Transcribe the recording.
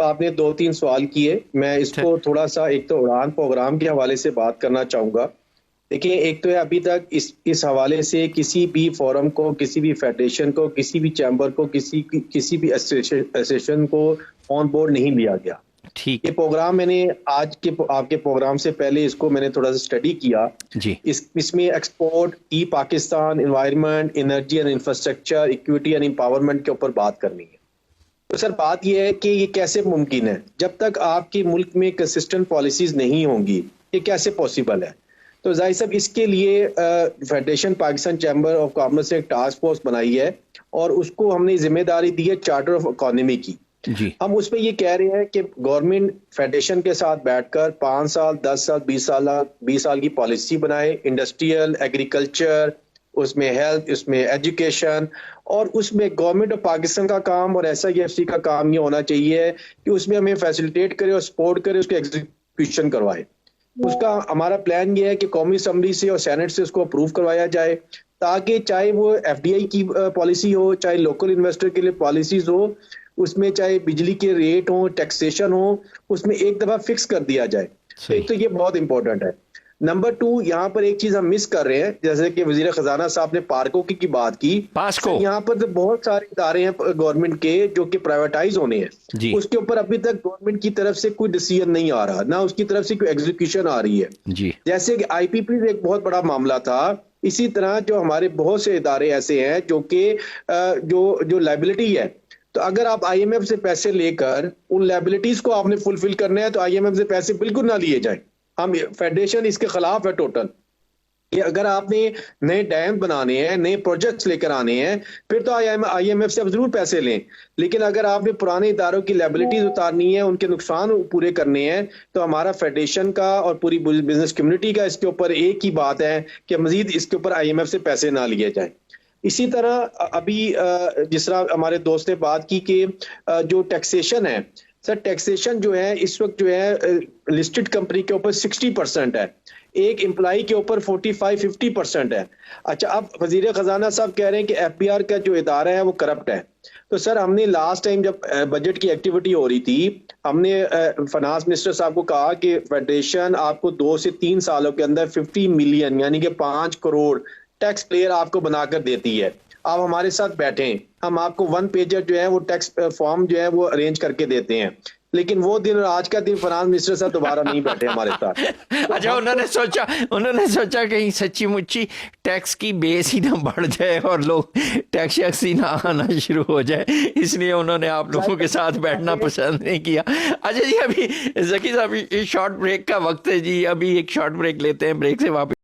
आपने 2-3 सवाल किए। मैं इसको थोड़ा सा एक तो उड़ान प्रोग्राम के हवाले से बात करना चाहूँगा। देखिए, एक तो है अभी तक इस हवाले से किसी भी फोरम को, किसी भी फेडरेशन को, किसी भी चैम्बर को, किसी भी एसोसिएशन को ऑन बोर्ड नहीं लिया गया। ठीक ये प्रोग्राम मैंने आज के आपके प्रोग्राम से पहले इसको मैंने थोड़ा सा स्टडी किया। जी। इसमें export, E Pakistan, environment, energy and infrastructure, equity and empowerment के ऊपर बात करनी है। तो सर बात यह है कि ये कैसे मुमकिन है? जब तक आपके मुल्क में कंसिस्टेंट पॉलिसीज नहीं होंगी, ये कैसे पॉसिबल है? तो जाहिर साहब इसके लिए federation Pakistan chamber of commerce ने एक टास्क फोर्स बनाई है और उसको हमने जिम्मेदारी दी है चार्टर ऑफ इकोनॉमी की। जी। हम उसमें ये कह रहे हैं कि गवर्नमेंट फेडरेशन के साथ बैठकर 5 साल, 10 साल, 20 साल की पॉलिसी बनाए, इंडस्ट्रियल, एग्रीकल्चर, उसमें हेल्थ, उसमें एजुकेशन, और उसमें गवर्नमेंट ऑफ पाकिस्तान का काम और SIFC का काम ये होना चाहिए कि उसमें हमें फैसिलिटेट करे और सपोर्ट करे, उसके एग्जीक्यूशन करवाए। उसका हमारा प्लान ये है कि कौमी असम्बली से और सेनेट से उसको अप्रूव करवाया जाए, ताकि चाहे वो FDI की पॉलिसी हो, चाहे लोकल इन्वेस्टर के लिए पॉलिसीज हो, उसमें चाहे बिजली के रेट हो, टैक्सेशन हो, उसमें एक दफा फिक्स कर दिया जाए। एक तो ये बहुत इंपॉर्टेंट है। नंबर 2, यहाँ पर एक चीज हम मिस कर रहे हैं, जैसे कि वजीर खजाना साहब ने पार्कों की बात की। यहाँ पर तो बहुत सारे इदारे हैं गवर्नमेंट के जो कि प्राइवेटाइज होने हैं, उसके ऊपर अभी तक गवर्नमेंट की तरफ से कोई डिसीजन नहीं आ रहा, ना उसकी तरफ से कोई एग्जीक्यूशन आ रही है। जी। जैसे कि IPP एक बहुत बड़ा मामला था, इसी तरह जो हमारे बहुत से इदारे ऐसे हैं जो कि जो लाइबिलिटी है, तो अगर आप IMF से पैसे लेकर उन लाइबिलिटीज को आपने फुलफिल करना है तो IMF से पैसे बिल्कुल ना लिए जाए। हम फेडरेशन इसके खिलाफ है टोटल कि अगर आपने नए डैम बनाने हैं, नए प्रोजेक्ट्स लेकर आने हैं, फिर तो IMF से आप जरूर पैसे लें, लेकिन अगर आपने पुराने इदारों की लाइबिलिटीज उतारनी है, उनके नुकसान पूरे करने हैं, तो हमारा फेडरेशन का और पूरी बिजनेस कम्युनिटी का इसके ऊपर एक ही बात है कि मजीद इसके ऊपर IMF से पैसे ना लिए जाए। इसी तरह अभी जिस तरह हमारे दोस्त ने बात की कि जो टैक्सेशन है, सर टैक्सेशन जो है इस वक्त जो है लिस्टेड कंपनी के ऊपर 60% है, एक एम्प्लॉय के ऊपर 45-50% है। अच्छा, अब वजीर खजाना साहब कह रहे हैं कि FBR का जो इदारा है वो करप्ट है। तो सर हमने लास्ट टाइम जब बजट की एक्टिविटी हो रही थी, हमने फाइनेंस मिनिस्टर साहब को कहा कि फेडरेशन आपको 2 से 3 सालों के अंदर 50 मिलियन यानी कि 5 करोड़ टैक्स प्लेयर आपको बनाकर देती है। आप हमारे साथ बैठें, हम आपको 1 पेजर जो है वो टैक्स फॉर्म जो है वो अरेंज करके देते हैं। लेकिन वो दिन और आज का दिन फाइनेंस मिनिस्टर साहब दोबारा नहीं बैठे हमारे साथ। अच्छा, उन्होंने सोचा कहीं सच्ची मुच्ची टैक्स की बेस ही ना बढ़ जाए और लोग टैक्स ही ना आना शुरू हो जाए, इसलिए उन्होंने आप लोगों के साथ बैठना पसंद नहीं किया। अच्छा जी, अभी जकी साहब शॉर्ट ब्रेक का वक्त है जी, अभी एक शॉर्ट ब्रेक लेते हैं, ब्रेक से वापस